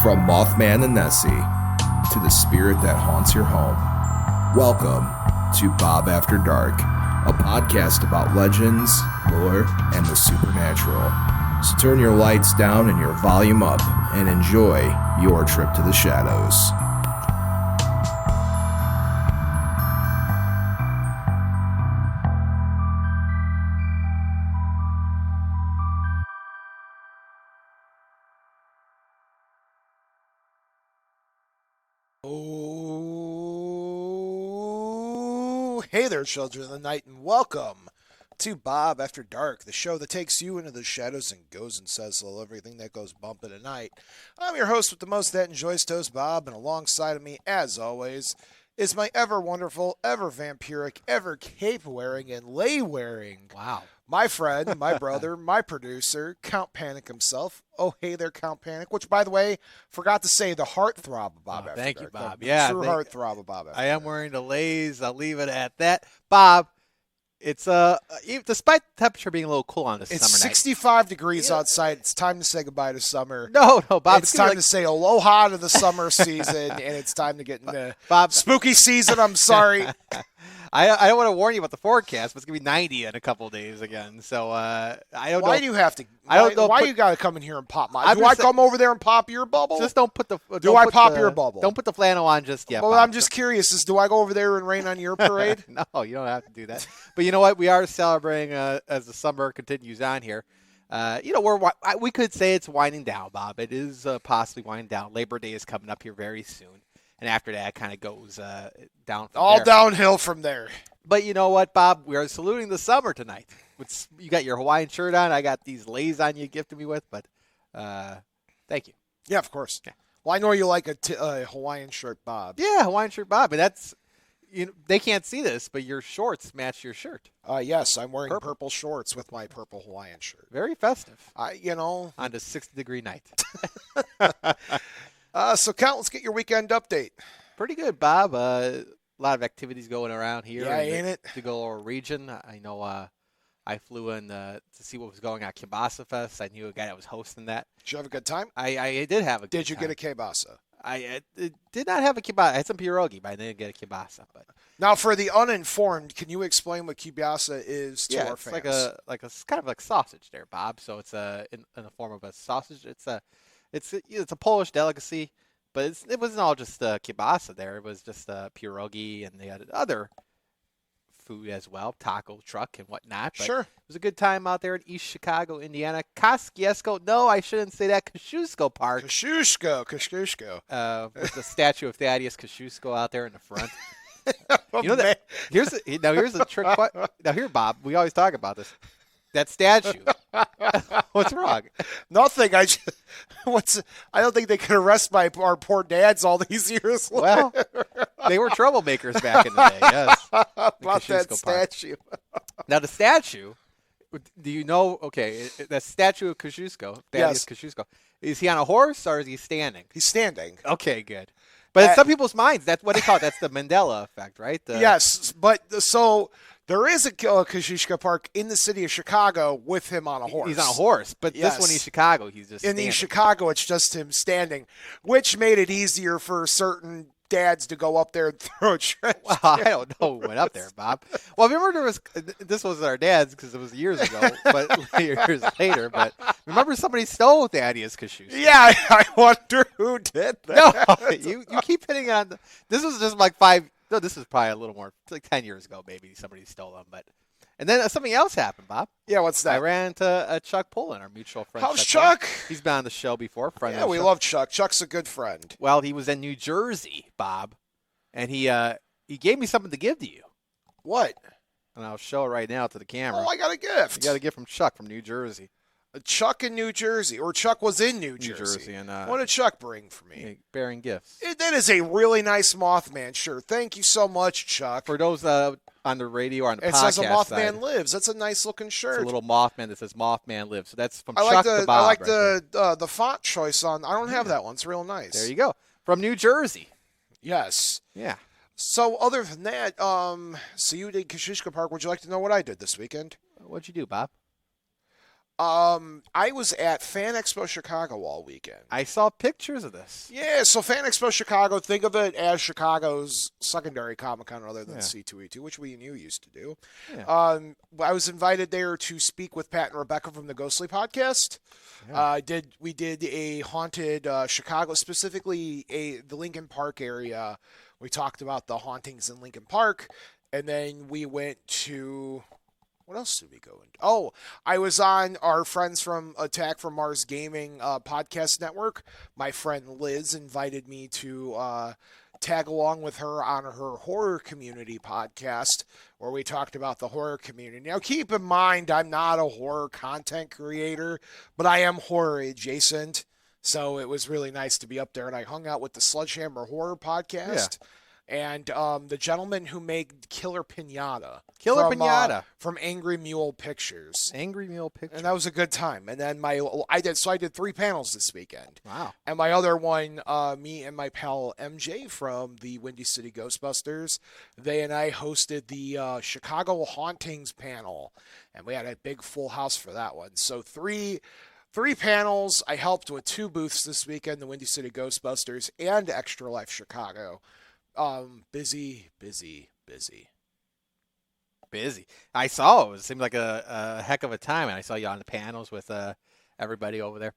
From Mothman and Nessie to the spirit that haunts your home, welcome to Bob After Dark, a podcast about legends, lore, and the supernatural. So turn your lights down and your volume up and enjoy your trip to the shadows. Oh, hey there, children of the night, and welcome to Bob After Dark, the show that takes you into the shadows and goes and says hello, everything that goes bump in the night. I'm your host with the most that enjoys toast, Bob, and alongside of me, as always, is my ever wonderful, ever vampiric, ever cape-wearing, and lay-wearing. Wow. My friend, my brother, my producer, Count Panic himself. Oh, hey there, Count Panic. Which, by the way, forgot to say the heartthrob of Bob After Thank Dark. you, Bob. The Yeah, true heartthrob of Bob After I am Dark. wearing the lays. I'll leave it at that. Bob, it's despite the temperature being a little cool on this It's summer 65 degrees outside. It's time to say goodbye to summer. night. No, Bob. It's time to say aloha to the summer season, and it's time to get into Bob, spooky season. I'm sorry. I don't want to warn you about the forecast, but it's gonna be 90 in a couple of days again. So I don't know. Why do you have to? I don't know. Why you got to come in here and pop my? I'm Do I just come over there and pop your bubble? Just don't put the. Do I pop your bubble? Don't put the flannel on just yet. Well, Bob. I'm just curious. Do I go over there and rain on your parade? No, you don't have to do that. But you know what? We are celebrating as the summer continues on here. We could say it's winding down, Bob. It is possibly winding down. Labor Day is coming up here very soon, and after that, it kind of goes down. From All there. downhill from there. But you know what, Bob? We are saluting the summer tonight. You got your Hawaiian shirt on. I got these lays on you gifted me with, but thank you. Yeah, of course. Yeah. Well, I know you like a Hawaiian shirt, Bob. Yeah, Hawaiian shirt, Bob. And that's they can't see this, but your shorts match your shirt. Yes, I'm wearing purple shorts with my purple Hawaiian shirt. Very festive. On a 60-degree night. So, Count, let's get your weekend update. Pretty good, Bob. A lot of activities going around here. Yeah, ain't it? The Gulor region. I know I flew in to see what was going on at Kielbasa Fest. I knew a guy that was hosting that. Did you have a good time? I did have a good time. Did you get a kielbasa? I did not have a kielbasa. I had some pierogi, but I didn't get a kielbasa. But now, for the uninformed, can you explain what kielbasa is to our fans? It's kind of like sausage there, Bob. So it's in the form of a sausage. It's a Polish delicacy. But it wasn't all just kielbasa there. It was just pierogi, and they had other food as well, taco truck and whatnot. But sure. It was a good time out there in East Chicago, Indiana. Kosciuszko, no, I shouldn't say that. Kosciuszko Park. Kosciuszko. With the statue of Thaddeus Kosciuszko out there in the front. You know that. Here's a trick. Now here, Bob, we always talk about this. That statue. What's wrong? Nothing. I don't think they could arrest our poor dads all these years later. Well, they were troublemakers back in the day. Yes. About that statue. Now the statue. Do you know? Okay, the statue of Kosciuszko. Yes. Kosciuszko. Is he on a horse or is he standing? He's standing. Okay, good. But in some people's minds, that's what they call it. That's the Mandela effect, right? Yes, but so there is a Kosciuszko Park in the city of Chicago with him on a horse. He's on a horse, but yes. This one in Chicago, he's just standing. In Chicago, it's just him standing, which made it easier for certain dads to go up there and throw a trench. Well, I don't know who went up there, Bob. Well, I remember this was our dad's because it was years ago, but years later. But remember somebody stole Thaddeus Kosciuszko. Yeah, I wonder who did that. No, you keep hitting on. This was just like 5. No, this was probably a little more, like 10 years ago, maybe somebody stole them. And then something else happened, Bob. Yeah, what's that? I ran into Chuck Pullen, our mutual friend. How's Chuck? He's been on the show before. Yeah, we love Chuck. Chuck's a good friend. Well, he was in New Jersey, Bob, and he gave me something to give to you. What? And I'll show it right now to the camera. Oh, I got a gift. You got a gift from Chuck from New Jersey. Chuck in New Jersey, or Chuck was in New Jersey. And, what did Chuck bring for me? Bearing gifts. That is a really nice Mothman shirt. Thank you so much, Chuck. For those on the radio or on the podcast it says a Mothman side, lives. That's a nice looking shirt. It's a little Mothman that says Mothman lives. So that's from Chuck to Bob. I like right the font choice on. I don't have that one. It's real nice. There you go. From New Jersey. Yes. Yeah. So other than that, so you did Kosciuszko Park. Would you like to know what I did this weekend? What'd you do, Bob? I was at Fan Expo Chicago all weekend. I saw pictures of this. Yeah, so Fan Expo Chicago, think of it as Chicago's secondary Comic-Con other than C2E2, which we and you used to do. Yeah. I was invited there to speak with Pat and Rebecca from the Ghostly Podcast. Yeah. We did a haunted Chicago, specifically the Lincoln Park area. We talked about the hauntings in Lincoln Park, and then we went to... What else did we go into? Oh, I was on our friends from Attack from Mars Gaming podcast network. My friend Liz invited me to tag along with her on her horror community podcast, where we talked about the horror community. Now, keep in mind, I'm not a horror content creator, but I am horror adjacent. So it was really nice to be up there, and I hung out with the Sledgehammer Horror podcast. Yeah. And the gentleman who made Killer Pinata. From Angry Mule Pictures. Angry Mule Pictures. And that was a good time. And then I did 3 panels this weekend. Wow. And my other one, me and my pal MJ from the Windy City Ghostbusters, they and I hosted the Chicago Hauntings panel. And we had a big full house for that one. So three panels. I helped with 2 booths this weekend, the Windy City Ghostbusters and Extra Life Chicago. Busy. I saw it seemed like a heck of a time, and I saw you on the panels with everybody over there.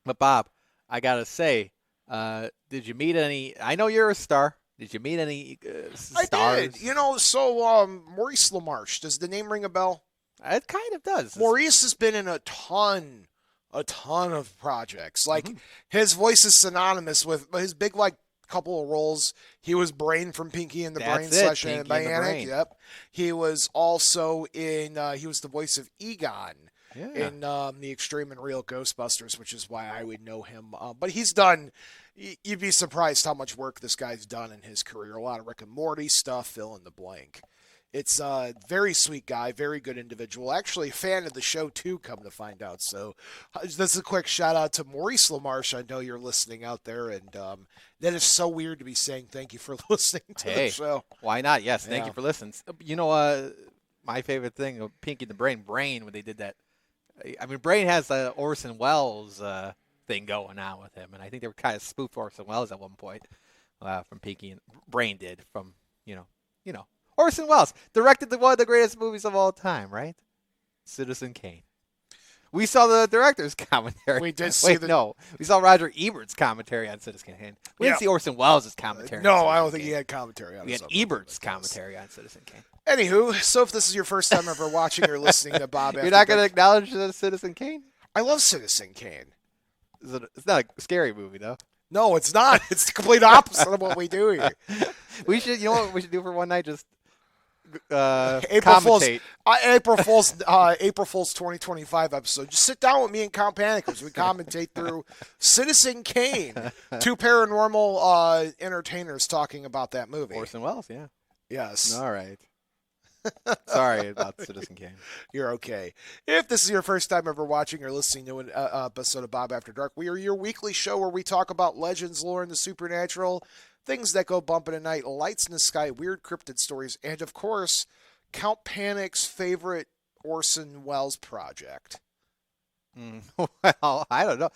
But Bob, I gotta say, did you meet any? I know you're a star. Did you meet any stars? I did. So Maurice LaMarche, does the name ring a bell? It kind of does. Maurice has been in a ton of projects. Like his voice is synonymous with his big couple of roles. He was Brain from Pinky and the Brain / Bionic. Yep. He was also in. He was the voice of Egon in the Extreme and Real Ghostbusters, which is why I would know him. But he's done. You'd be surprised how much work this guy's done in his career. A lot of Rick and Morty stuff. Fill in the blank. It's a very sweet guy, very good individual. Actually, a fan of the show, too, come to find out. So this is a quick shout-out to Maurice LaMarche. I know you're listening out there, and that is so weird to be saying thank you for listening to the show. Why not? Yes, thank you for listening. My favorite thing of Pinky and the Brain, when they did that. I mean, Brain has the Orson Welles thing going on with him, and I think they were kind of spoofed Orson Welles at one point from Pinky, and Brain did from, Orson Welles directed one of the greatest movies of all time, right? Citizen Kane. We saw the director's commentary. We did see we saw Roger Ebert's commentary on Citizen Kane. We didn't see Orson Welles' commentary. No, I don't think he had commentary on it. We had Ebert's commentary on Citizen Kane. Anywho, so if this is your first time ever watching or listening to Bob, you're not going to acknowledge Citizen Kane? I love Citizen Kane. It's not a scary movie, though. No, it's not. It's the complete opposite of what we do here. We should. You know what we should do for one night? Just April Fool's 2025 episode. Just sit down with me and Count Panic as we commentate through Citizen Kane. 2 paranormal entertainers talking about that movie. Orson Welles, yeah. Yes. All right. Sorry about Citizen Kane. You're okay. If this is your first time ever watching or listening to an episode of Bob After Dark, we are your weekly show where we talk about legends, lore, and the supernatural, things that go bump in the night, lights in the sky, weird cryptid stories, and of course, Count Panic's favorite Orson Welles project. Well, I don't know.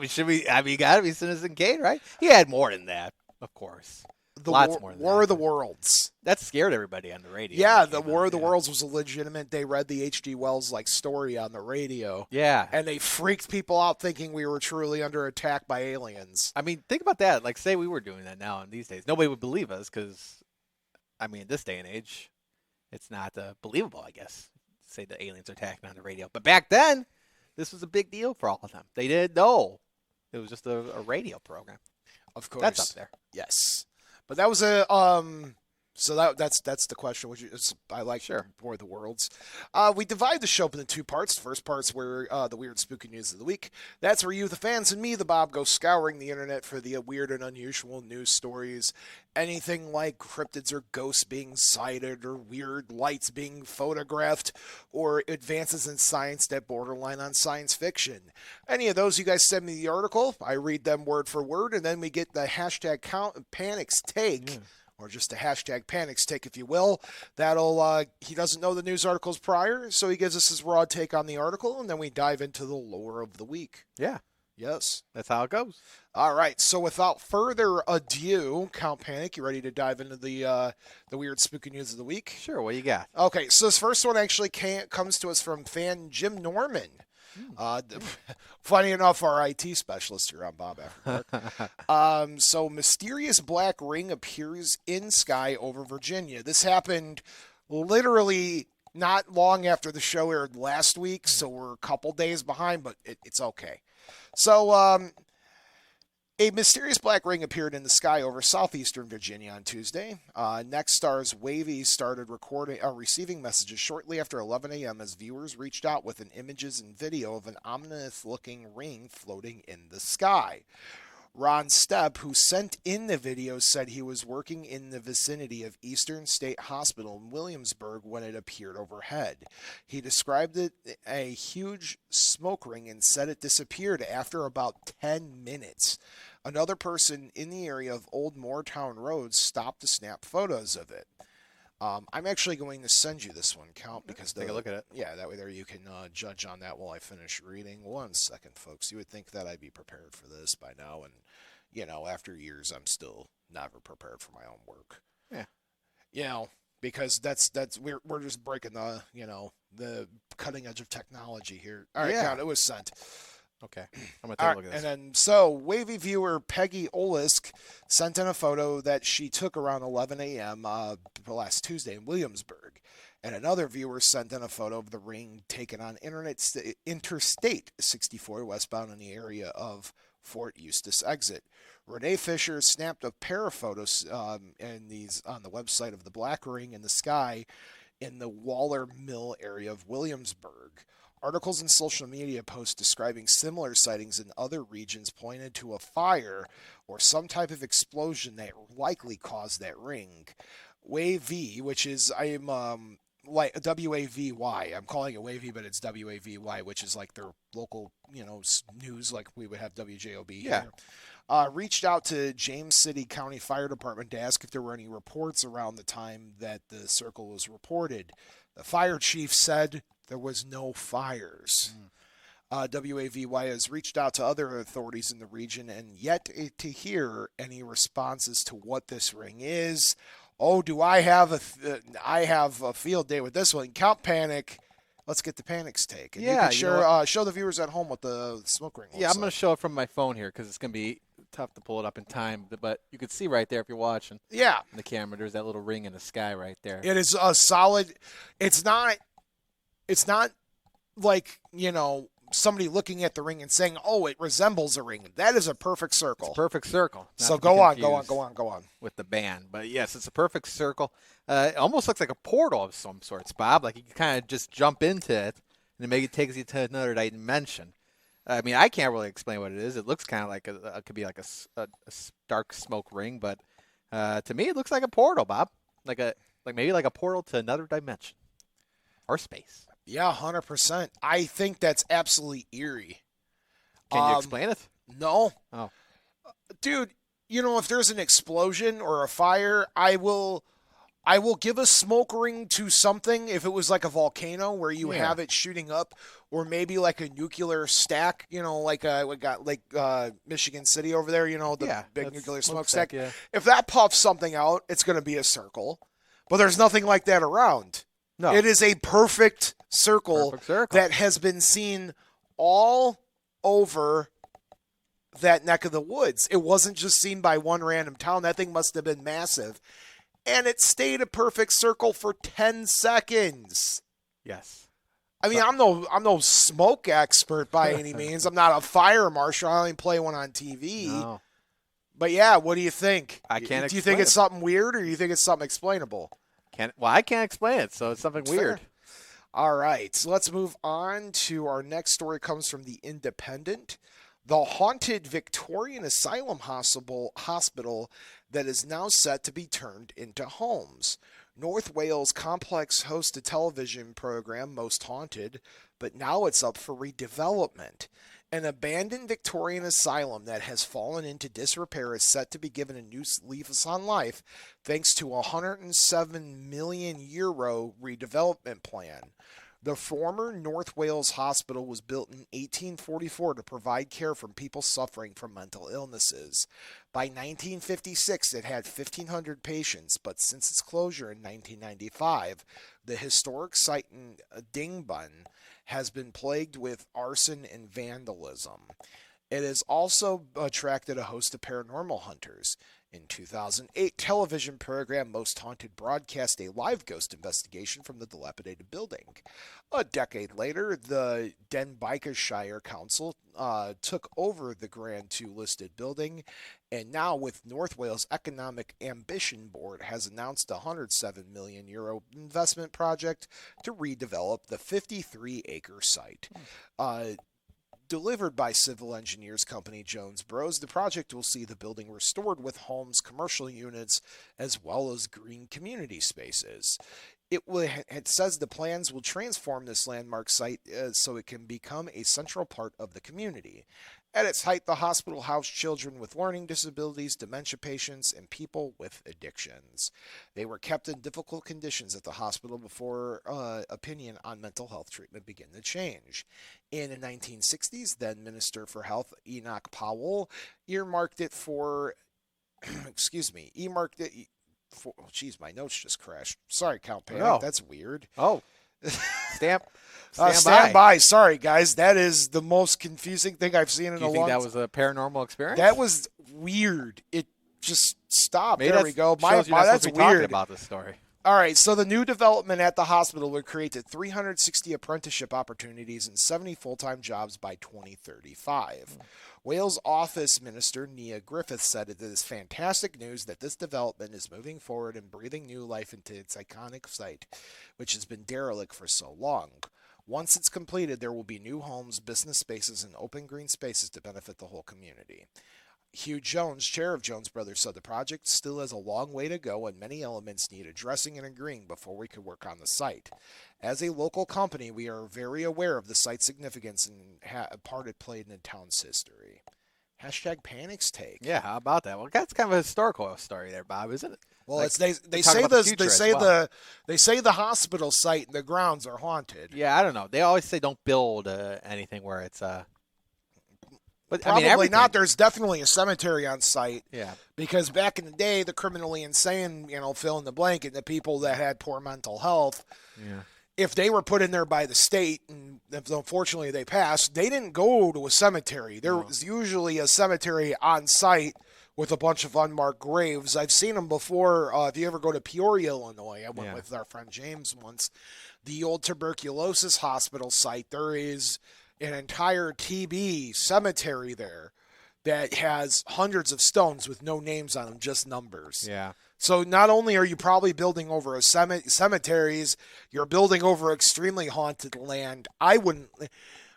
Should we? I mean, got to be Citizen Kane, right? He had more than that, of course. Lots more than that. War of the Worlds. That scared everybody on the radio. Yeah, the War of the Worlds was a legitimate. They read the H.G. Wells story on the radio. Yeah, and they freaked people out thinking we were truly under attack by aliens. I mean, think about that. Like, say we were doing that now in these days, nobody would believe us because, I mean, this day and age, it's not believable. I guess say the aliens are attacking on the radio, but back then, this was a big deal for all of them. They didn't know it was just a radio program. Of course, that's up there. Yes. But that was so that's the question, which is I like War of the Worlds. We divide the show up into 2 parts. The first part's where the weird spooky news of the week. That's where you, the fans, and me, the Bob, go scouring the internet for the weird and unusual news stories. Anything like cryptids or ghosts being sighted, or weird lights being photographed, or advances in science that borderline on science fiction. Any of those, you guys send me the article. I read them word for word, and then we get the hashtag Count Panic's take. or just a hashtag panics take, if you will. That'll he doesn't know the news articles prior, so he gives us his raw take on the article, and then we dive into the lore of the week. Yeah. Yes. That's how it goes. All right, so without further ado, Count Panic, you ready to dive into the weird spooky news of the week? Sure, what you got? Okay, so this first one actually comes to us from fan Jim Norman. Funny enough, our IT specialist here on Bob After Dark. So mysterious black ring appears in sky over Virginia. This happened literally not long after the show aired last week, so we're a couple days behind, but it's okay. So a mysterious black ring appeared in the sky over southeastern Virginia on Tuesday. Nextstar's Wavy started receiving messages shortly after 11 a.m. as viewers reached out with images and video of an ominous-looking ring floating in the sky. Ron Stepp, who sent in the video, said he was working in the vicinity of Eastern State Hospital in Williamsburg when it appeared overhead. He described it a huge smoke ring and said it disappeared after about 10 minutes. Another person in the area of Old Moortown Road stopped to snap photos of it. I'm actually going to send you this one, Count, because take a look at it. Yeah, that way there you can judge on that while I finish reading. 1 second, folks. You would think that I'd be prepared for this by now, and after years, I'm still never prepared for my own work. Yeah. Because that's we're just breaking the cutting edge of technology here. All right, Yeah. Count, it was sent. Okay, I'm going to take a look at this. And then, Wavy viewer Peggy Olisk sent in a photo that she took around 11 a.m. Last Tuesday in Williamsburg. And another viewer sent in a photo of the ring taken on Interstate 64 westbound in the area of Fort Eustis exit. Renee Fisher snapped a pair of photos on the website of the black ring in the sky in the Waller Mill area of Williamsburg. Articles and social media posts describing similar sightings in other regions pointed to a fire or some type of explosion that likely caused that ring. Wavy, which is like WAVY. I'm calling it Wavy, but it's WAVY, which is like their local, news, like we would have WJOB here. Reached out to James City County Fire Department to ask if there were any reports around the time that the circle was reported. The fire chief said there was no fires. WAVY has reached out to other authorities in the region and yet to hear any responses to what this ring is. Oh, do I have a field day with this one? Count Panic. Let's get the Panic's take. And you can show the viewers at home what the smoke ring looks Yeah, I'm going like. to show it from my phone here because it's going to be tough to pull it up in time. But you can see right there if you're watching. Yeah. In the camera, there's that little ring in the sky right there. It is a solid. It's not like, somebody looking at the ring and saying, oh, it resembles a ring. That is a perfect circle. It's a perfect circle. So go on. With the band. But yes, it's a perfect circle. It almost looks like a portal of some sorts, Bob. Like you can kind of just jump into it and maybe it takes you to another dimension. I mean, I can't really explain what it is. It looks kind of like it could be like a dark smoke ring, but to me, it looks like a portal, Bob. Maybe like a portal to another dimension or space. Yeah, 100%. I think that's absolutely eerie. Can you explain it? No. Oh. Dude, if there's an explosion or a fire, I will give a smoke ring to something if it was like a volcano where you have it shooting up, or maybe like a nuclear stack, like we got Michigan City over there, the big nuclear smokestack. Yeah. If that puffs something out, it's going to be a circle. But there's nothing like that around. No. It is a perfect circle that has been seen all over that neck of the woods. It wasn't just seen by one random town. That thing must have been massive. And it stayed a perfect circle for 10 seconds. Yes. I mean, I'm no smoke expert by any means. I'm not a fire marshal. I only play one on TV. No. But yeah, what do you think? I can't Do you think it's something weird, or do you think it's something explainable? I can't explain it, so it's something weird. Fair. All right, so let's move on to our next story. Comes from The Independent. The haunted Victorian Asylum hospital that is now set to be turned into homes. North Wales Complex hosts a television program, Most Haunted, but now it's up for redevelopment. An abandoned Victorian asylum that has fallen into disrepair is set to be given a new lease on life thanks to a €107 million redevelopment plan. The former North Wales Hospital was built in 1844 to provide care for people suffering from mental illnesses. By 1956, it had 1,500 patients, but since its closure in 1995, the historic site in Dingban has been plagued with arson and vandalism. It has also attracted a host of paranormal hunters. In 2008, television program Most Haunted broadcast a live ghost investigation from the dilapidated building. A decade later, the Denbighshire Council took over the Grand 2 listed building, and now with North Wales Economic Ambition Board has announced a €107 million investment project to redevelop the 53-acre site. Delivered by civil engineers company Jones Bros, the project will see the building restored with homes, commercial units, as well as green community spaces. It says the plans will transform this landmark site so it can become a central part of the community. At its height, the hospital housed children with learning disabilities, dementia patients, and people with addictions. They were kept in difficult conditions at the hospital before opinion on mental health treatment began to change. In the 1960s, then Minister for Health Enoch Powell earmarked it for, geez, my notes just crashed. Sorry, Count Panic, No. That's weird. Oh, stand Stand by. Sorry, guys. That is the most confusing thing I've seen in Do a you long think time. that was a paranormal experience? That was weird. It just stopped. Maybe There we go. Shows you're not That's supposed to be talking weird. about this story. All right, so the new development at the hospital would create 360 apprenticeship opportunities and 70 full-time jobs by 2035. Wales Office Minister Nia Griffith said it is fantastic news that this development is moving forward and breathing new life into its iconic site, which has been derelict for so long. Once it's completed, there will be new homes, business spaces, and open green spaces to benefit the whole community. Hugh Jones, chair of Jones Brothers, said the project still has a long way to go and many elements need addressing and agreeing before we could work on the site. As a local company, we are very aware of the site's significance and part it played in the town's history. Hashtag Panic's take. Yeah, how about that? Well, that's kind of a historical story there, Bob, isn't it? Well, Like, it's they talking say about the this future they as say well. they say the hospital site and the grounds are haunted. Yeah, I don't know. They always say don't build anything where it's But Probably I mean, everything. not. There's definitely a cemetery on site. Yeah. Because back in the day, the criminally insane, fill in the blank, and the people that had poor mental health, Yeah. if they were put in there by the state, and if unfortunately they passed, they didn't go to a cemetery. There was usually a cemetery on site with a bunch of unmarked graves. I've seen them before. If you ever go to Peoria, Illinois, I went with our friend James once. The old tuberculosis hospital site, there is an entire TB cemetery there that has hundreds of stones with no names on them, just numbers. Yeah. So not only are you probably building over a cemeteries, you're building over extremely haunted land. I wouldn't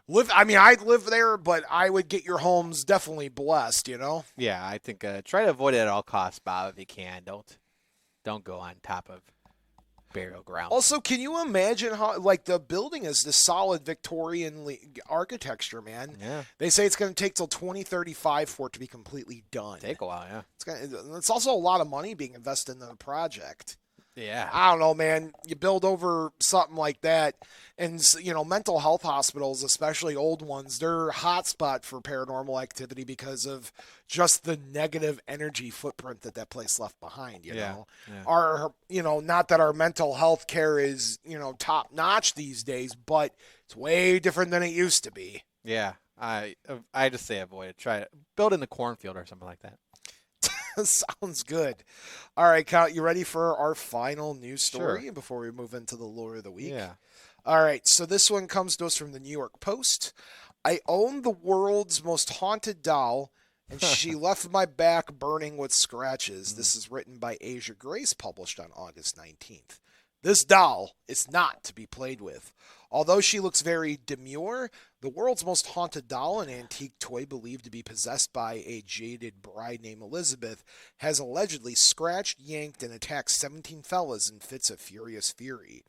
live. I mean, I'd live there, but I would get your homes definitely blessed. Yeah, I think try to avoid it at all costs, Bob, if you can. Don't go on top of burial ground. Also, can you imagine how the building is this solid Victorian architecture, man? Yeah. They say it's going to take till 2035 for it to be completely done. Take a while, yeah. It's also a lot of money being invested in the project. Yeah. I don't know, man. You build over something like that, and mental health hospitals, especially old ones, they're a hotspot for paranormal activity because of just the negative energy footprint that place left behind. You know, our not that our mental health care is top notch these days, but it's way different than it used to be. Yeah. I just say avoid it. Try it. Build in the cornfield or something like that. Sounds good. All right, Count, you ready for our final news story Sure. before we move into the lore of the week? Yeah. All right, so this one comes to us from the New York Post. I own the world's most haunted doll, and she left my back burning with scratches. This is written by Asia Grace, published on August 19th. This doll is not to be played with. Although she looks very demure, the world's most haunted doll, an antique toy believed to be possessed by a jaded bride named Elizabeth, has allegedly scratched, yanked, and attacked 17 fellas in fits of furious fury.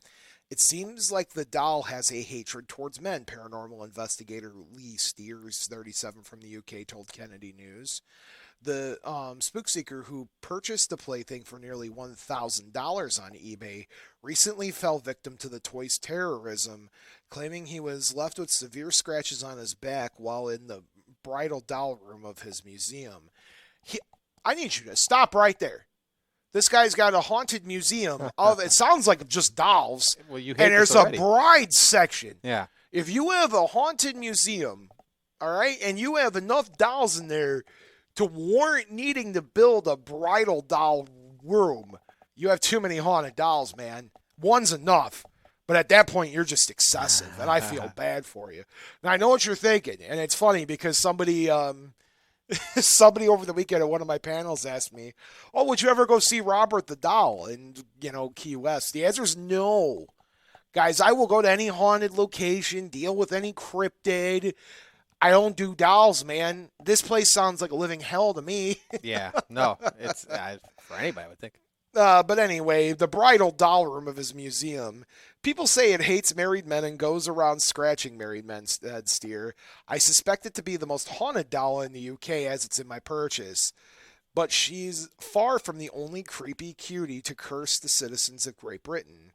It seems like the doll has a hatred towards men, paranormal investigator Lee Steers, 37 from the UK, told Kennedy News. The spook seeker who purchased the plaything for nearly $1,000 on eBay recently fell victim to the toy's terrorism, claiming he was left with severe scratches on his back while in the bridal doll room of his museum. I need you to stop right there. This guy's got a haunted museum of, it sounds like just dolls. Well, you hate and there's this already. a bride section. Yeah. If you have a haunted museum, all right, and you have enough dolls in there to warrant needing to build a bridal doll room, you have too many haunted dolls, man. One's enough. But at that point, you're just excessive, and I feel bad for you. And I know what you're thinking, and it's funny because somebody somebody over the weekend at one of my panels asked me, "Oh, would you ever go see Robert the Doll in, Key West?" The answer is no. Guys, I will go to any haunted location, deal with any cryptid. I don't do dolls, man. This place sounds like a living hell to me. Yeah. No, it's for anybody, I would think. But anyway, the bridal doll room of his museum. People say it hates married men and goes around scratching married men, said Steer. I suspect it to be the most haunted doll in the UK as it's in my purchase. But she's far from the only creepy cutie to curse the citizens of Great Britain.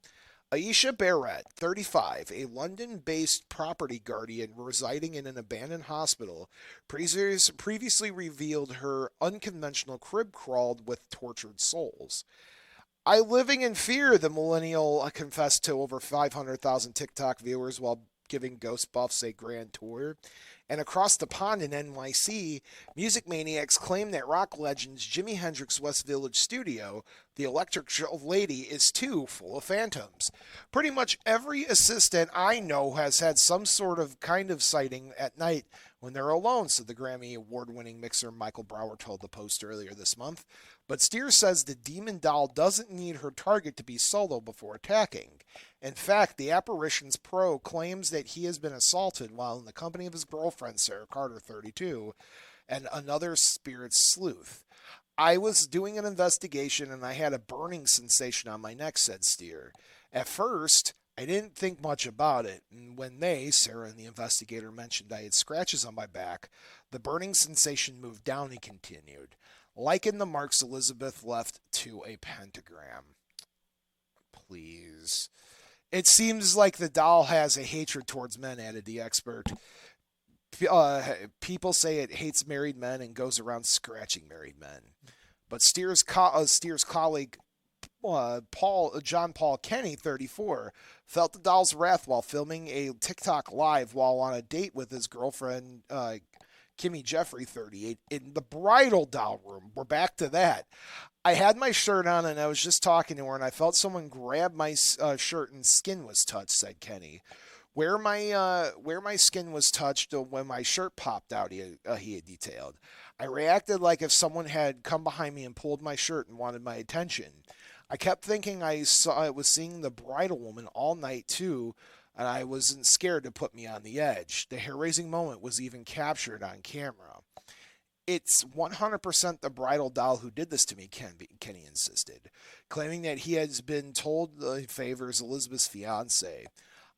Aisha Barrett, 35, a London-based property guardian residing in an abandoned hospital, previously revealed her unconventional crib crawled with tortured souls. I living in fear, the millennial confessed to over 500,000 TikTok viewers while giving Ghost Buffs a grand tour. And across the pond in NYC, music maniacs claim that rock legends Jimi Hendrix West Village studio, the Electric Lady, is too full of phantoms. Pretty much every assistant I know has had some sort of kind of sighting at night when they're alone, said the Grammy award-winning mixer Michael Brower told the Post earlier this month. But Steer says the demon doll doesn't need her target to be solo before attacking. In fact, the apparition's pro claims that he has been assaulted while in the company of his girlfriend, Sarah Carter, 32, and another spirit sleuth. I was doing an investigation and I had a burning sensation on my neck, said Steer. At first, I didn't think much about it, and when Sarah and the investigator, mentioned I had scratches on my back, the burning sensation moved down, he continued. Liken the marks Elizabeth left to a pentagram. Please. It seems like the doll has a hatred towards men, added the expert. People say it hates married men and goes around scratching married men. But Steer's colleague, John Paul Kenny, 34, felt the doll's wrath while filming a TikTok live while on a date with his girlfriend, Kimmy Jeffrey, 38, in the bridal doll room. We're back to that. I had my shirt on and I was just talking to her and I felt someone grab my shirt and skin was touched, said Kenny. Where my skin was touched when my shirt popped out, he had detailed. I reacted like if someone had come behind me and pulled my shirt and wanted my attention. I kept thinking I was seeing the bridal woman all night too, and I wasn't scared to put me on the edge. The hair-raising moment was even captured on camera. It's 100% the bridal doll who did this to me, Kenny insisted, claiming that he has been told he favors Elizabeth's fiancé.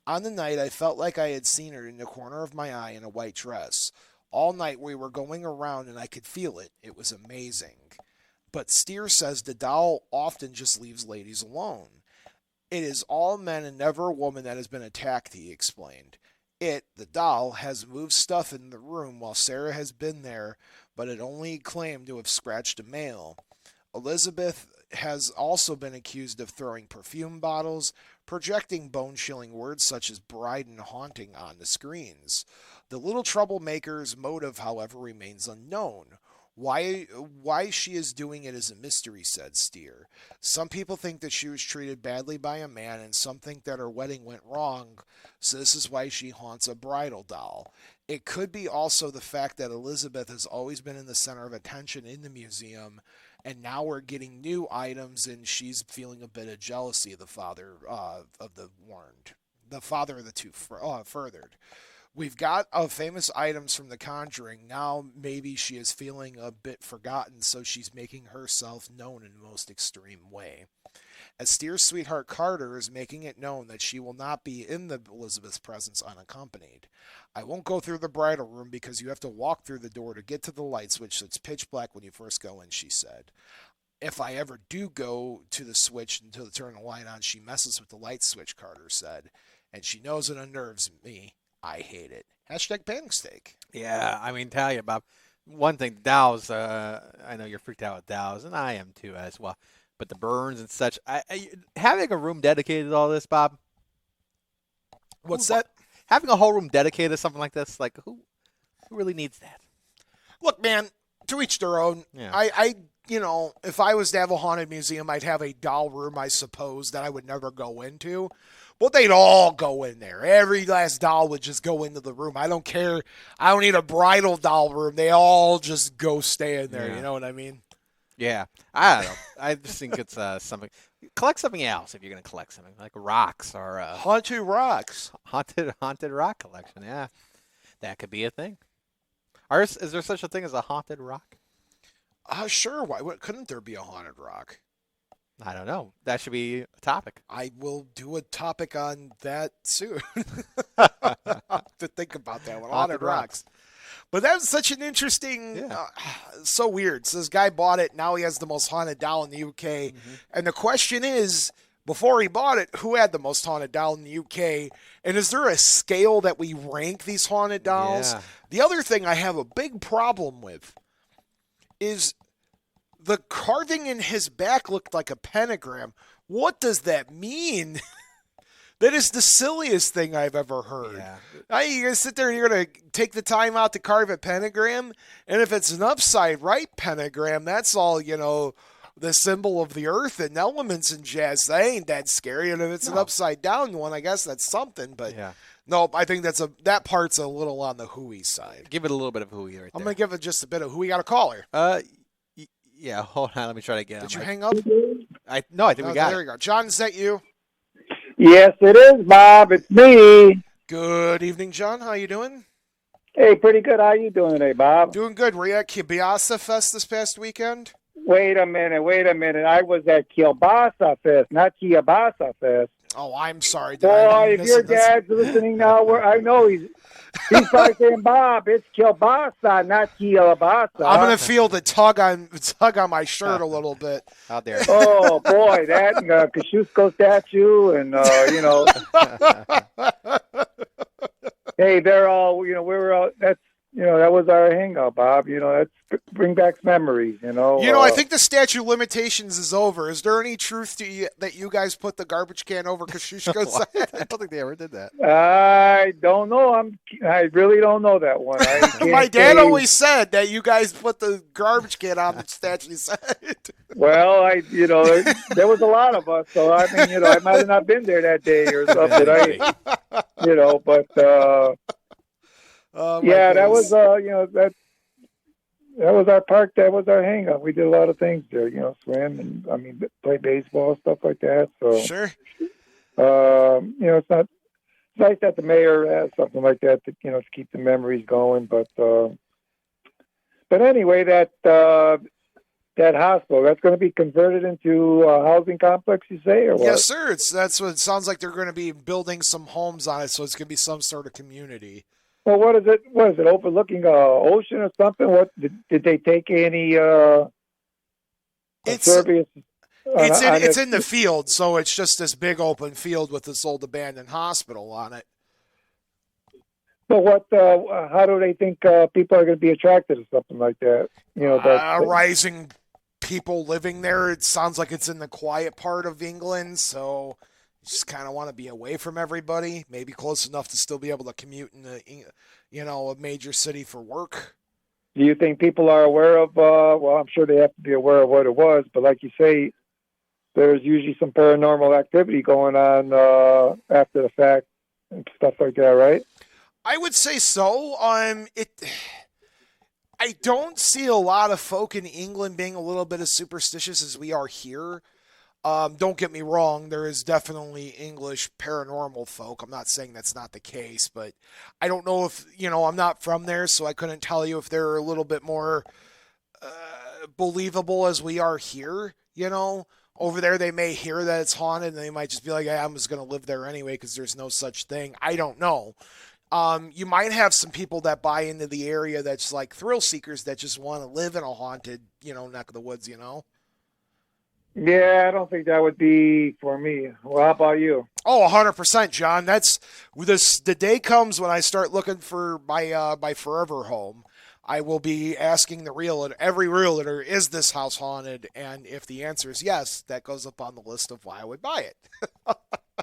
On the night, I felt like I had seen her in the corner of my eye in a white dress. All night we were going around and I could feel it. It was amazing. But Steer says the doll often just leaves ladies alone. It is all men and never a woman that has been attacked, he explained. It, the doll, has moved stuff in the room while Sarah has been there, but it only claimed to have scratched a male. Elizabeth has also been accused of throwing perfume bottles, projecting bone-chilling words such as bride and haunting on the screens. The little troublemaker's motive, however, remains unknown. Why she is doing it is a mystery, said Steer. Some people think that she was treated badly by a man, and some think that her wedding went wrong, so this is why she haunts a bridal doll. It could be also the fact that Elizabeth has always been in the center of attention in the museum, and now we're getting new items, and she's feeling a bit of jealousy of the father of the warned. The father of the two furthered. We've got famous items from The Conjuring. Now maybe she is feeling a bit forgotten, so she's making herself known in the most extreme way. as dear sweetheart Carter is making it known that she will not be in the Elizabeth's presence unaccompanied. I won't go through the bridal room because you have to walk through the door to get to the light switch, so it's pitch black when you first go in, she said. If I ever do go to the switch until to turn the light on, she messes with the light switch, Carter said. And she knows it unnerves me. I hate it. Hashtag panic steak. Yeah, I mean, tell you, Bob. One thing, Dow's, I know you're freaked out with Dow's, and I am too as well. But the burns and such, having a room dedicated to all this, Bob. What's that? Having a whole room dedicated to something like this, like who really needs that? Look, man, to each their own. Yeah. I if I was to have a haunted museum, I'd have a doll room, I suppose, that I would never go into. But they'd all go in there. Every last doll would just go into the room. I don't care. I don't need a bridal doll room. They all just go stay in there. Yeah. You know what I mean? Yeah. I don't know. I just think it's something. Collect something else if you're going to collect something, like rocks or haunted rocks. Haunted rock collection. Yeah. That could be a thing. Is there such a thing as a haunted rock? Sure. Why couldn't there be a haunted rock? I don't know. That should be a topic. I will do a topic on that soon. To think about that one. Haunted rocks. But that was such an interesting, so weird. So this guy bought it. Now he has the most haunted doll in the UK. Mm-hmm. And the question is, before he bought it, who had the most haunted doll in the UK? And is there a scale that we rank these haunted dolls? Yeah. The other thing I have a big problem with is the carving in his back looked like a pentagram. What does that mean? That is the silliest thing I've ever heard. Yeah. You're going to sit there and you're going to take the time out to carve a pentagram? And if it's an upside right pentagram, that's all, the symbol of the earth and elements and jazz. That ain't that scary. And if it's an upside down one, I guess that's something. But no, I think that part's a little on the hooey side. Give it a little bit of hooey right there. I'm going to give it just a bit of hooey. Got a caller. Yeah, hold on. Let me try to get Did you hang up? I think we got there it. You go. John, is that you? Yes, it is, Bob. It's me. Good evening, John. How you doing? Hey, pretty good. How you doing today, Bob? Doing good. Were you at Kielbasa Fest this past weekend? Wait a minute. I was at Kielbasa Fest, not Kielbasa Fest. Oh, I'm sorry. Boy, if your dad's listening now, I know he's probably saying, Bob, it's Kielbasa, not Kielbasa. I'm going to feel the tug on my shirt a little bit. How dare you. Oh, boy, that and Kosciuszko statue and, Hey, they're all, we were out, that was our hangout, Bob. That's bring back memories, I think the statute of limitations is over. Is there any truth to that you guys put the garbage can over Kosciuszko's head? I don't think they ever did that. I don't know. I really don't know that one. My dad always said that you guys put the garbage can on the statue's head. Well, there was a lot of us, so I mean, I might have not been there that day or something. That was that was our park. That was our hangout. We did a lot of things there. Swim and play baseball, stuff like that. So sure. It's nice that the mayor has something like that to keep the memories going. But anyway, that hospital that's going to be converted into a housing complex, you say, or what? Yes, sir. That's what it sounds like. They're going to be building some homes on it, so it's going to be some sort of community. Well, what is it? What is it? Overlooking ocean or something? What did they take any? It's in the field, so it's just this big open field with this old abandoned hospital on it. But what? How do they think people are going to be attracted to something like that? Rising people living there. It sounds like it's in the quiet part of England, so. Just kind of want to be away from everybody, maybe close enough to still be able to commute in a major city for work. Do you think people are aware of, well, I'm sure they have to be aware of what it was, but like you say, there's usually some paranormal activity going on after the fact and stuff like that, right? I would say so. I don't see a lot of folk in England being a little bit as superstitious as we are here. Don't get me wrong, there is definitely English paranormal folk. I'm not saying that's not the case, but I don't know if, I'm not from there, so I couldn't tell you if they're a little bit more believable as we are here, over there, they may hear that it's haunted, and they might just be like, hey, I'm just going to live there anyway because there's no such thing. I don't know. You might have some people that buy into the area that's like thrill seekers that just want to live in a haunted, neck of the woods, Yeah, I don't think that would be for me. Well, how about you? Oh, 100%, John. That's this. The day comes when I start looking for my forever home. I will be asking every realtor, is this house haunted? And if the answer is yes, that goes up on the list of why I would buy it.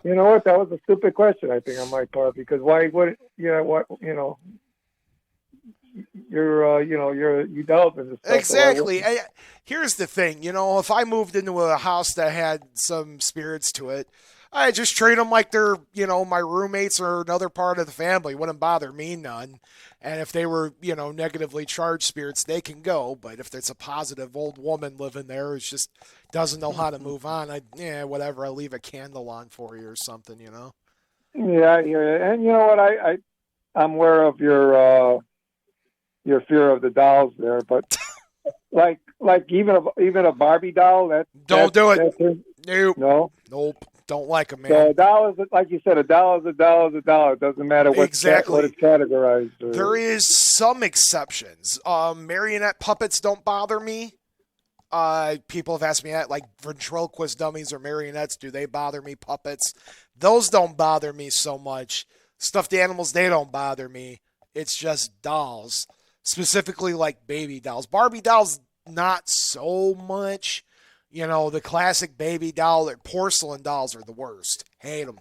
You know what? That was a stupid question, I think, on my part, because why would you delve into stuff. Exactly. Here's the thing, if I moved into a house that had some spirits to it, I just treat them like they're, my roommates or another part of the family. Wouldn't bother me none. And if they were, negatively charged spirits, they can go. But if it's a positive old woman living there who just doesn't know how to move on, whatever. I'll leave a candle on for you or something, Yeah, I hear you. And you know what? I'm aware of your fear of the dolls there, but like even a Barbie doll, don't do it. Nope. Nope. Don't like them, man. So a doll is, like you said, a doll is a doll is a doll. It doesn't matter what it's categorized. There is some exceptions. Marionette puppets don't bother me. People have asked me that, like ventriloquist dummies or marionettes, do they bother me? Puppets, those don't bother me so much. Stuffed animals, they don't bother me. It's just dolls, specifically like baby dolls. Barbie dolls, not so much. The classic baby doll, or porcelain dolls are the worst. Hate them.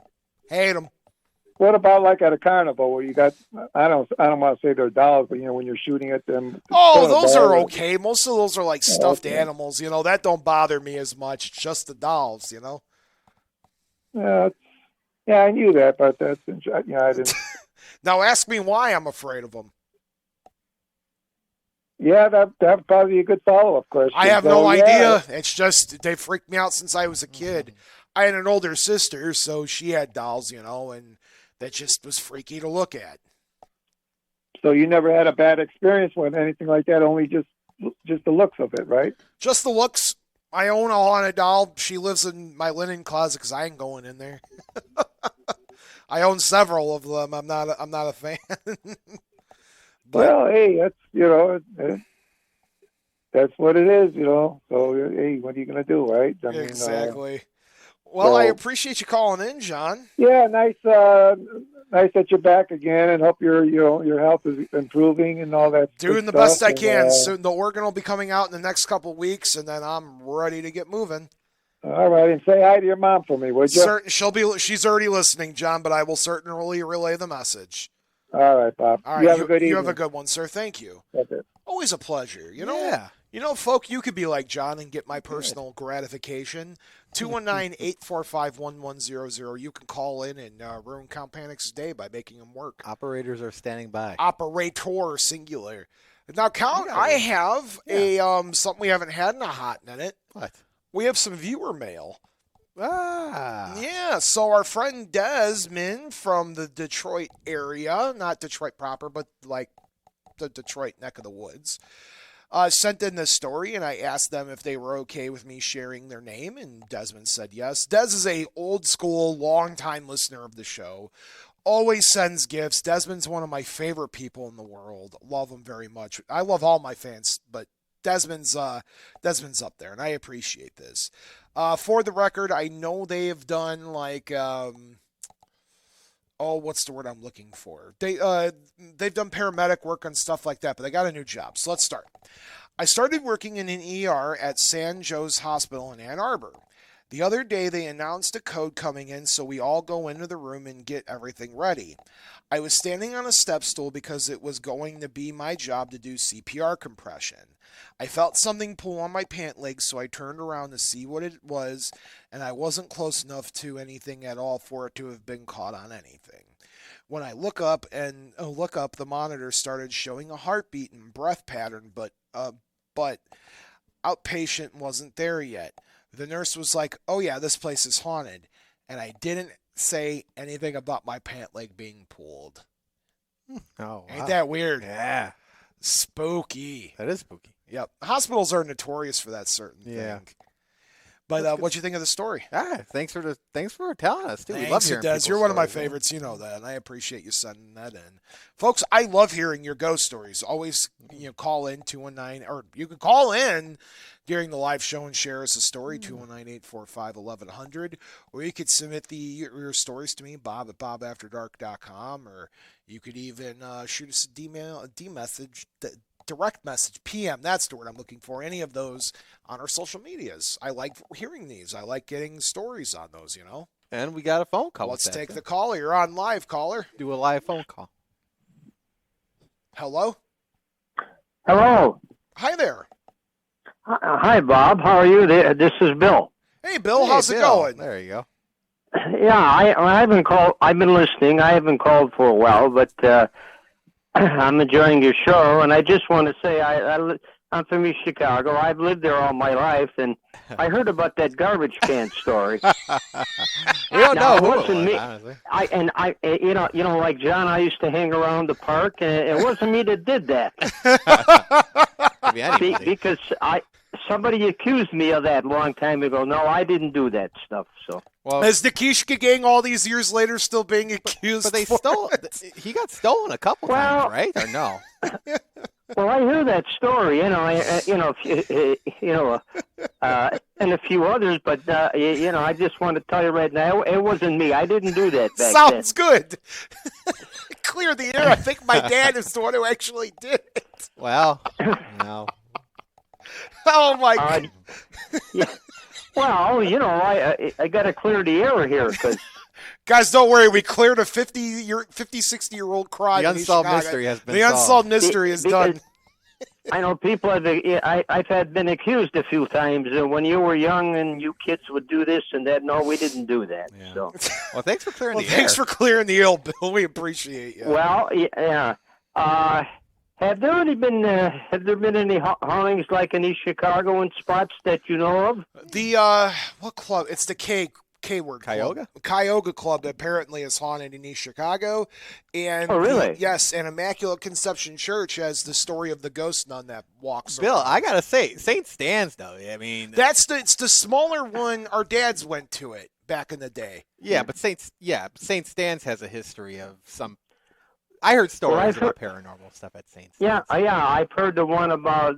What about like at a carnival where you got, I don't want to say they're dolls, but when you're shooting at them. Oh, those are okay. Most of those are like stuffed animals. That don't bother me as much. It's just the dolls. Yeah, I knew that, but I didn't. Now ask me why I'm afraid of them. Yeah, that'd probably be a good follow-up question. I have no idea. It's just they freaked me out since I was a kid. I had an older sister, so she had dolls, and that just was freaky to look at. So you never had a bad experience with anything like that, only just the looks of it, right? Just the looks. I own a haunted doll. She lives in my linen closet because I ain't going in there. I own several of them. I'm not a fan. Well, hey, that's what it is, So, hey, what are you going to do, right? Exactly. Well, I appreciate you calling in, John. Yeah, nice that you're back again, and hope your health is improving and all that. Doing the best I can. Soon the organ will be coming out in the next couple of weeks, and then I'm ready to get moving. All right, and say hi to your mom for me, would you? She's already listening, John, but I will certainly relay the message. All right, Bob. All right, you have a good evening. You have a good one, sir. Thank you. That's it. Always a pleasure. Yeah. Folk, you could be like John and get my personal gratification. 219-845-1100. You can call in and ruin Count Panic's day by making him work. Operators are standing by. Operator singular. Now, Count, I have something we haven't had in a hot minute. What? We have some viewer mail. Ah. Yeah, so our friend Desmond from the Detroit area, not Detroit proper, but like the Detroit neck of the woods, sent in this story, and I asked them if they were okay with me sharing their name, and Desmond said yes. Des is a old school, long-time listener of the show. Always sends gifts. Desmond's one of my favorite people in the world. Love him very much. I love all my fans, but Desmond's up there, and I appreciate this. For the record, I know they have done like what's the word I'm looking for? They've done paramedic work on stuff like that, but they got a new job. So let's start. I started working in an ER at San Joe's Hospital in Ann Arbor. The other day, they announced a code coming in, so we all go into the room and get everything ready. I was standing on a step stool because it was going to be my job to do CPR compression. I felt something pull on my pant leg, so I turned around to see what it was, and I wasn't close enough to anything at all for it to have been caught on anything. When I look up, the monitor started showing a heartbeat and breath pattern, but outpatient wasn't there yet. The nurse was like, "Oh yeah, this place is haunted," and I didn't say anything about my pant leg being pulled. Oh, wow. Ain't that weird? Yeah. Spooky. That is spooky. Yep. Hospitals are notorious for that certain thing. But what'd you think of the story? Thanks for telling us too. We love Thanks, hearing Des. people's You're one of my stories, man. favorites. You know that, and I appreciate you sending that in, folks. I love hearing your ghost stories. Always, call in 219, or you can call in during the live show and share us a story 219-845-1100, or you could submit your stories to me, bob@bobafterdark.com, or you could even shoot us a direct message, PM, that's the word I'm looking for, any of those on our social medias. I like hearing these. I like getting stories on those, And we got a phone call. Let's take the caller. You're on live, caller. Do a live phone call. Hello? Hello. Hi there. Hi, Bob. How are you? This is Bill. Hey, Bill. How's it going? There you go. Yeah, I haven't called. I've been listening. I haven't called for a while, but I'm enjoying your show. And I just want to say I'm from East Chicago. I've lived there all my life, and I heard about that garbage can story. We don't know It who wasn't it was, me. honestly. Like John, I used to hang around the park, and it wasn't me that did that. Could be anybody. Because somebody accused me of that a long time ago. No, I didn't do that stuff. So. Well, Is the Kishka gang all these years later still being accused? but they for stole. it? He got stolen a couple times, right? Or no? Well, I hear that story, and a few others, but I just want to tell you right now, it wasn't me. I didn't do that back Sounds good. Clear the air. I think my dad is the one who actually did it. Well, no. Oh my God. Yeah. Well, I got to clear the air here because. Guys, don't worry. We cleared a 60-year-old crime. The in unsolved Chicago. mystery has been The unsolved solved. mystery is Because done. I know people have. I've been accused a few times when you were young and you kids would do this and that. No, we didn't do that. Yeah. So. Well, thanks for clearing Well, the thanks air. for clearing the air, Bill. We appreciate you. Well, yeah. Have there been any hauntings like in East Chicago and spots that you know of? The what club? It's the K word. Cuyahoga? Cuyahoga Club apparently is haunted in East Chicago, and Oh, really? yes, and Immaculate Conception Church has the story of the ghost nun that walks. Bill, around. I gotta say, St. Stan's though. I mean, It's the smaller one. Our dads went to it back in the day. yeah, but St. Stan's has a history of some. I heard stories I've about paranormal stuff at St. Yeah, Stan's. I've heard the one about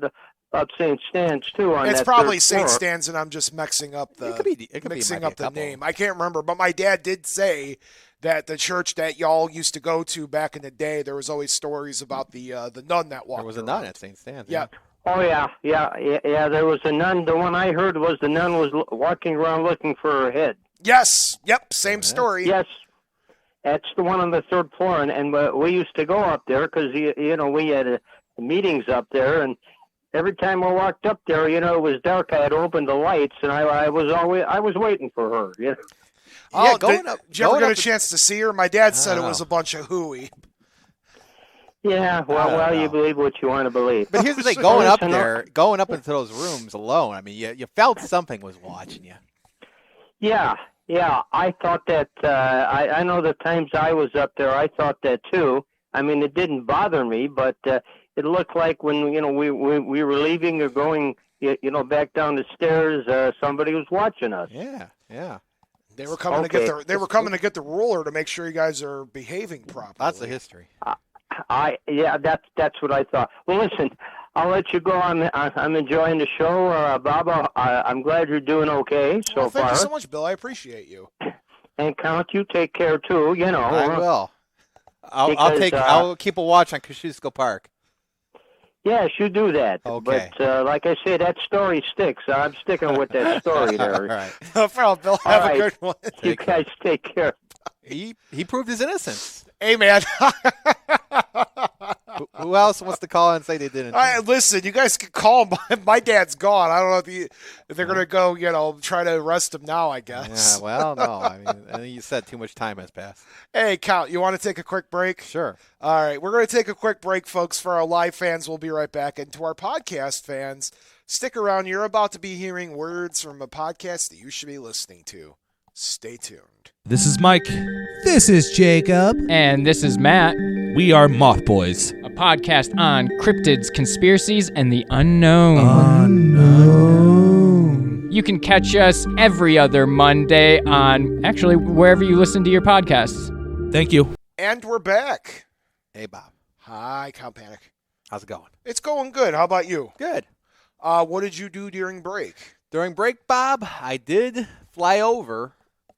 St. Stan's too. On It's that probably third St. floor. Stan's, and I'm just mixing up the It could be mixing might up be a the couple. name. I can't remember, but my dad did say that the church that y'all used to go to back in the day, there was always stories about the nun that walked. There was a around. nun at St. Stan's. Yeah. Oh yeah. There was a nun. The one I heard was the nun was walking around looking for her head. Yes. Yep. Same Yeah. story. Yes, that's the one on the third floor, and we used to go up there because we had meetings up there, and every time I walked up there, it was dark. I had opened the lights, and I was waiting for her. Yeah, Oh, going up. did you ever going get a up chance to see her? My dad said it Oh. was a bunch of hooey. Yeah, I don't well, you know. believe what you want to believe. But here's the thing: So going up listen, there, going up into those rooms alone. I mean, you felt something was watching you. Yeah, I thought that. I know the times I was up there, I thought that too. I mean, it didn't bother me, but it looked like when we were leaving or going, back down the stairs, somebody was watching us. Yeah. They were coming Okay. to get the ruler to make sure you guys are behaving properly. That's the history. That's what I thought. Well, listen, I'll let you go. I'm enjoying the show, Bob. I'm glad you're doing okay so Well, thank far. you so much, Bill. I appreciate you. And Count, you take care too. I will. Because, I'll keep a watch on Kosciuszko Park. Yes, you do that. Okay. But like I say, that story sticks. I'm sticking with that story All there. right. No problem, Bill. All Have right. a good one. You guys take care. He proved his innocence. Hey, man. Who else wants to call and say they didn't? Listen, you guys can call him. My dad's gone. I don't know if they're going to go, try to arrest him now, I guess. Yeah, well, no. I mean, I think you said too much time has passed. Hey, Count, you want to take a quick break? Sure. All right, we're going to take a quick break, folks. For our live fans, we'll be right back. And to our podcast fans, stick around. You're about to be hearing words from a podcast that you should be listening to. Stay tuned. This is Mike. This is Jacob. And this is Matt, We are Moth Boys. a podcast on cryptids, conspiracies, and the unknown. Unknown. You can catch us every other Monday on actually wherever you listen to your podcasts. Thank you. And we're back. Hey, Bob. Hi, Count Panic. How's it going? It's going good. How about you? Good. What did you do during break? During break, Bob, I did fly over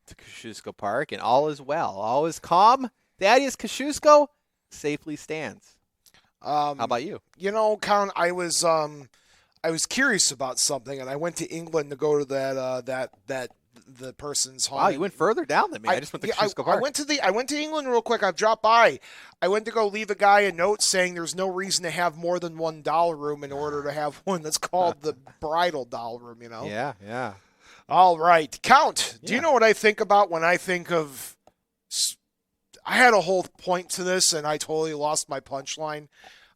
to Kosciuszko Park, and all is well. All is calm. Thaddeus Kosciuszko safely stands. How about you? You know, Count, I was curious about something, and I went to England to go to the person's home. Wow, you went further down than me. I just went to Kosciuszko Park. I went to England real quick. I've dropped by. I went to go leave a guy a note saying there's no reason to have more than one doll room in order to have one that's called the bridal doll room. You know. Yeah. All right, Count. Do you Yeah. know what I think about when I think of? I had a whole point to this, and I totally lost my punchline.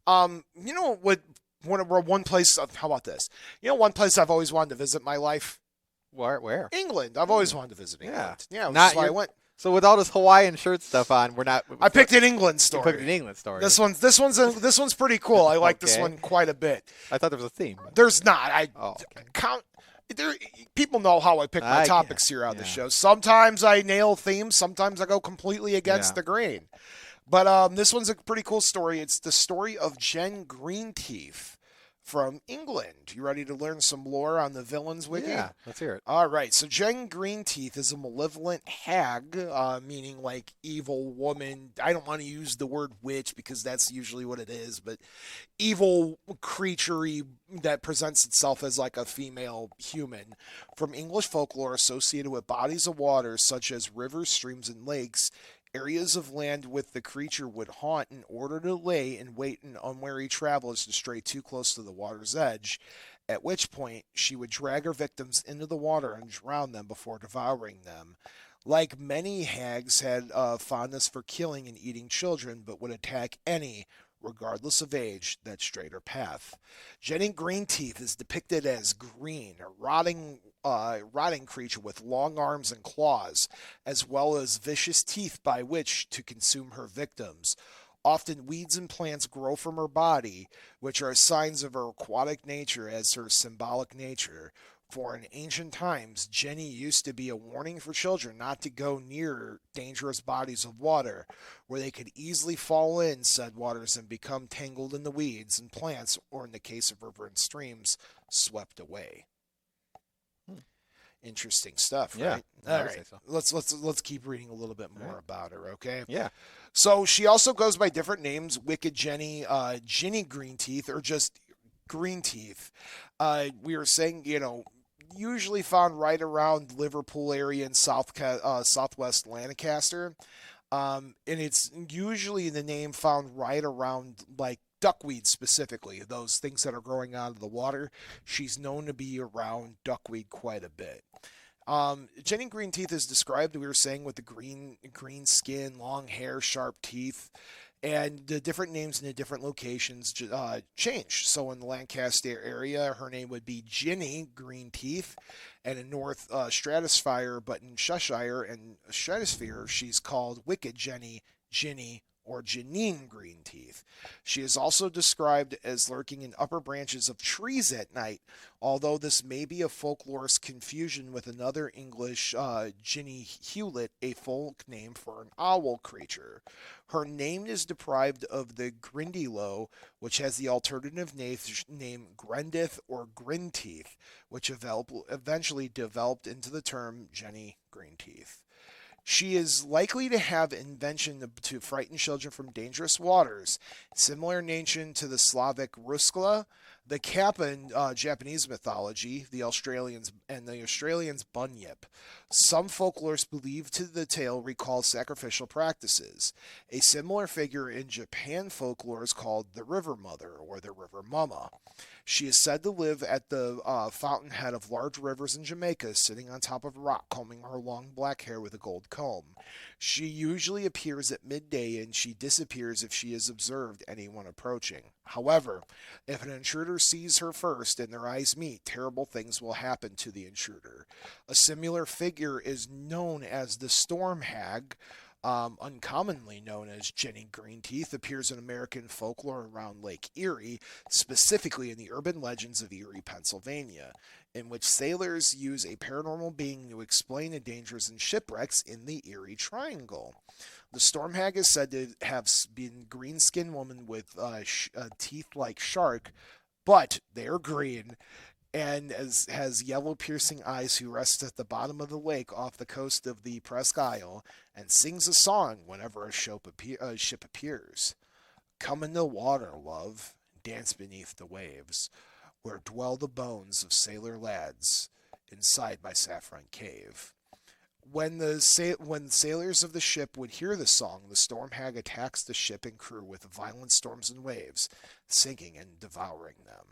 You know what? One place. How about this? You know, one place I've always wanted to visit in my life. Where? England. I've always wanted to visit England. Yeah, which Not is why I your- went. So with all this Hawaiian shirt stuff on, we're not. I picked an England You story. picked an England story. This one's pretty cool. I like this Okay. one quite a bit. I thought there was a theme. There's not. Oh, okay. Count. People know how I pick my I topics get- here on the yeah. show. Sometimes I nail themes. Sometimes I go completely against Yeah. the grain. But this one's a pretty cool story. It's the story of Jenny Greenteeth from England. You ready to learn some lore on the villains wiki? Yeah, let's hear it. All right. So Jenny Greenteeth is a malevolent hag, meaning like evil woman. I don't want to use the word witch because that's usually what it is, but evil creature that presents itself as like a female human from English folklore associated with bodies of water such as rivers, streams, and lakes. Areas of land with the creature would haunt in order to lay in wait on unwary travelers to stray too close to the water's edge, at which point she would drag her victims into the water and drown them before devouring them. Like many hags had a fondness for killing and eating children, but would attack any, regardless of age, that strayed her path. Jenny Greenteeth is depicted as green, a rotting creature with long arms and claws, as well as vicious teeth by which to consume her victims. Often weeds and plants grow from her body, which are signs of her aquatic nature as her symbolic nature. For in ancient times, Jenny used to be a warning for children not to go near dangerous bodies of water, where they could easily fall in said waters and become tangled in the weeds and plants, or in the case of rivers and streams, swept away. Interesting stuff, Yeah, right? I All would right, say so. let's keep reading a little bit more right. about her, okay? Yeah. So she also goes by different names: Wicked Jenny, Jenny Greenteeth, or just Greenteeth. We were saying, usually found right around Liverpool area in southwest Lancaster, and it's usually the name found right around like duckweed specifically, those things that are growing out of the water. She's known to be around duckweed quite a bit. Jenny Greenteeth is described, we were saying, with the green skin, long hair, sharp teeth, and the different names in the different locations change. So in the Lancaster area, her name would be Jenny Greenteeth, and in North Stratosphere, but in Cheshire and Stratosphere, she's called Wicked Jenny, Ginny, or Janine Greenteeth. She is also described as lurking in upper branches of trees at night, although this may be a folklorist's confusion with another English Ginny Hewlett, a folk name for an owl creature. Her name is deprived of the Grindilo, which has the alternative name Grendith or Grinteeth, which eventually developed into the term Jenny Greenteeth. She is likely to have invention to frighten children from dangerous waters, similar in nature to the Slavic Ruskla, the Kappa in Japanese mythology, the Australians bunyip. Some folklorists believe the tale recalls sacrificial practices. A similar figure in Japan folklore is called the River Mother or the River Mama. She is said to live at the fountainhead of large rivers in Jamaica, sitting on top of a rock, combing her long black hair with a gold comb. She usually appears at midday, and she disappears if she has observed anyone approaching. However, if an intruder sees her first and their eyes meet, terrible things will happen to the intruder. A similar figure is known as the Storm Hag, uncommonly known as Jenny Greenteeth, appears in American folklore around Lake Erie, specifically in the urban legends of Erie, Pennsylvania, in which sailors use a paranormal being to explain the dangers and shipwrecks in the Erie Triangle. The storm hag is said to have been a green-skinned woman with a teeth like shark, but they are green, and has yellow piercing eyes, who rests at the bottom of the lake off the coast of the Presque Isle and sings a song whenever a ship appears. Come in the water, love, dance beneath the waves, where dwell the bones of sailor lads inside my saffron cave. When sailors of the ship would hear the song, the storm hag attacks the ship and crew with violent storms and waves, sinking and devouring them.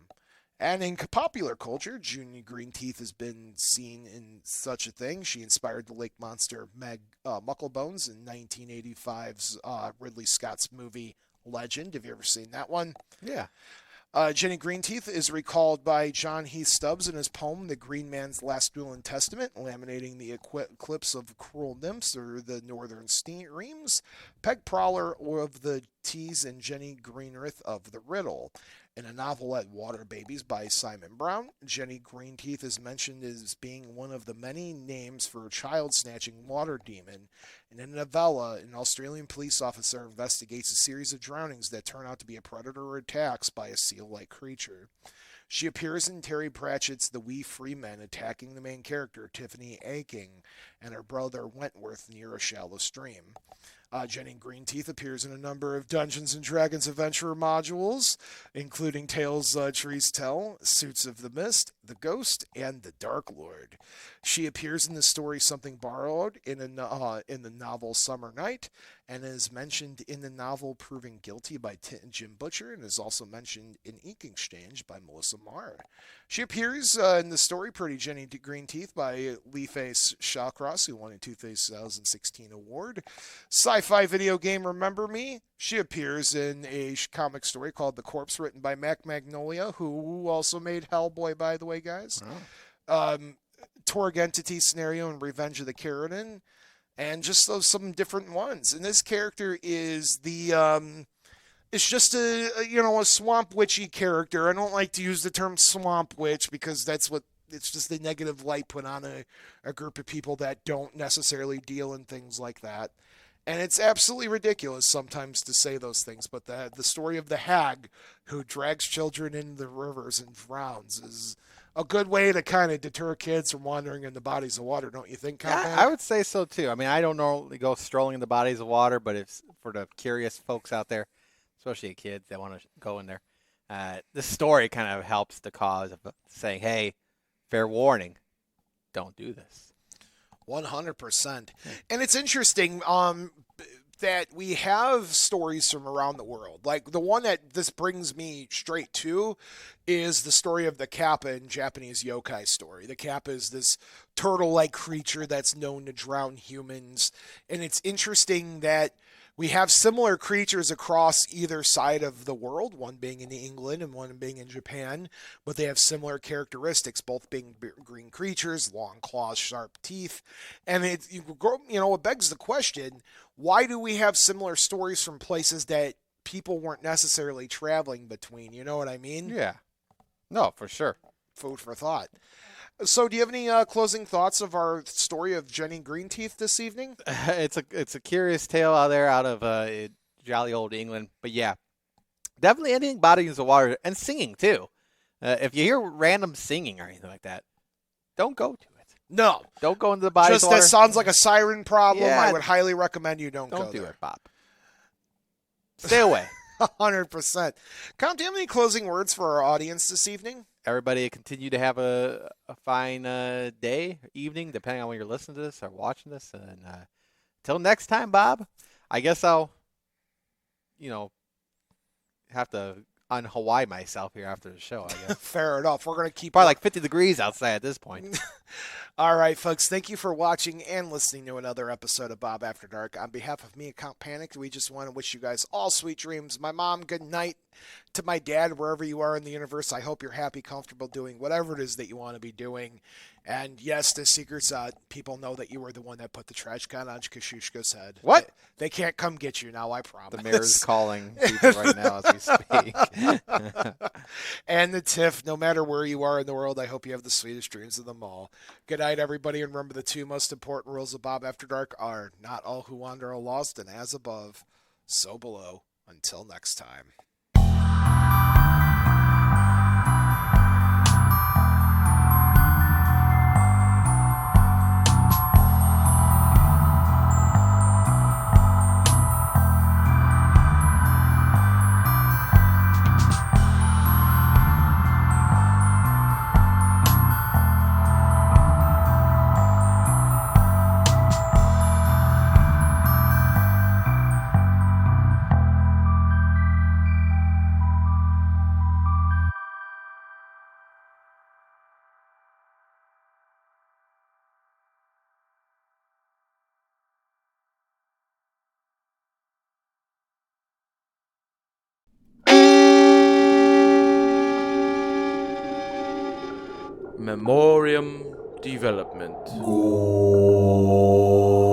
And in popular culture, Jenny Greenteeth has been seen in such a thing. She inspired the lake monster Meg Mucklebones in 1985's Ridley Scott's movie Legend. Have you ever seen that one? Yeah. Jenny Greenteeth is recalled by John Heath Stubbs in his poem The Green Man's Last Will and Testament, laminating the eclipse of cruel nymphs or the northern streams, Peg Prowler of the Teas, and Jenny Greenteeth of the Riddle. In a novelette, Water Babies by Simon Brown, Jenny Greenteeth is mentioned as being one of the many names for a child-snatching water demon. And in a novella, an Australian police officer investigates a series of drownings that turn out to be a predator or attacks by a seal-like creature. She appears in Terry Pratchett's The Wee Free Men, attacking the main character, Tiffany Aking, and her brother Wentworth near a shallow stream. Jenny Greenteeth appears in a number of Dungeons & Dragons Adventure modules, including Tales Trees Tell, Suits of the Mist, The Ghost, and The Dark Lord. She appears in the story Something Borrowed in the novel Summer Night, and is mentioned in the novel Proving Guilty by Jim Butcher, and is also mentioned in Ink Exchange by Melissa Marr. She appears in the story Pretty Jenny Greenteeth by Leeface Shawcross, who won a 2016 award. Sci-fi video game Remember Me. She appears in a comic story called The Corpse, written by Mac Magnolia, who also made Hellboy, by the way, guys. Oh. Torg Entity scenario and Revenge of the Keratin, and just some different ones. And this character is it's just a swamp witchy character. I don't like to use the term swamp witch because it's just the negative light put on a group of people that don't necessarily deal in things like that. And it's absolutely ridiculous sometimes to say those things, but the story of the hag who drags children into the rivers and drowns is a good way to kind of deter kids from wandering in the bodies of water, don't you think, Conrad? Yeah, I would say so, too. I mean, I don't normally go strolling in the bodies of water, but if for the curious folks out there, especially kids that want to go in there, this story kind of helps the cause of saying, hey, fair warning, don't do this. 100%. And it's interesting that we have stories from around the world. Like, the one that this brings me straight to is the story of the Kappa in Japanese yokai story. The Kappa is this turtle-like creature that's known to drown humans. And it's interesting that we have similar creatures across either side of the world, one being in England and one being in Japan, but they have similar characteristics, both being green creatures, long claws, sharp teeth. And it begs the question, why do we have similar stories from places that people weren't necessarily traveling between? You know what I mean? Yeah. No, for sure. Food for thought. So, do you have any closing thoughts of our story of Jenny Greenteeth this evening? It's a curious tale out there out of jolly old England. But yeah, definitely anything bodies of water and singing too. If you hear random singing or anything like that, don't go to it. No. Don't go into the bodies of water. Just that sounds like a siren problem. Yeah. I would highly recommend you don't go there. Don't do it, Bob. Stay away. 100%. Count, do you have any closing words for our audience this evening? Everybody continue to have a fine day, evening, depending on when you're listening to this or watching this. And until next time, Bob, I guess I'll, have to un-Hawaii myself here after the show, I guess. Fair enough. We're going to keep probably like 50 degrees outside at this point. All right, folks, thank you for watching and listening to another episode of Bob After Dark. On behalf of me and Count Panic, we just want to wish you guys all sweet dreams. My mom, good night. To my dad, wherever you are in the universe, I hope you're happy, comfortable doing whatever it is that you want to be doing. And yes, the secrets, people know that you were the one that put the trash can on Kashushka's head. What? They can't come get you now, I promise. The mayor's calling people right now as we speak. And the Tiff, no matter where you are in the world, I hope you have the sweetest dreams of them all. Good night, everybody, and remember the two most important rules of Bob After Dark are not all who wander are lost, and as above, so below. Until next time. Memoriam Development. Go.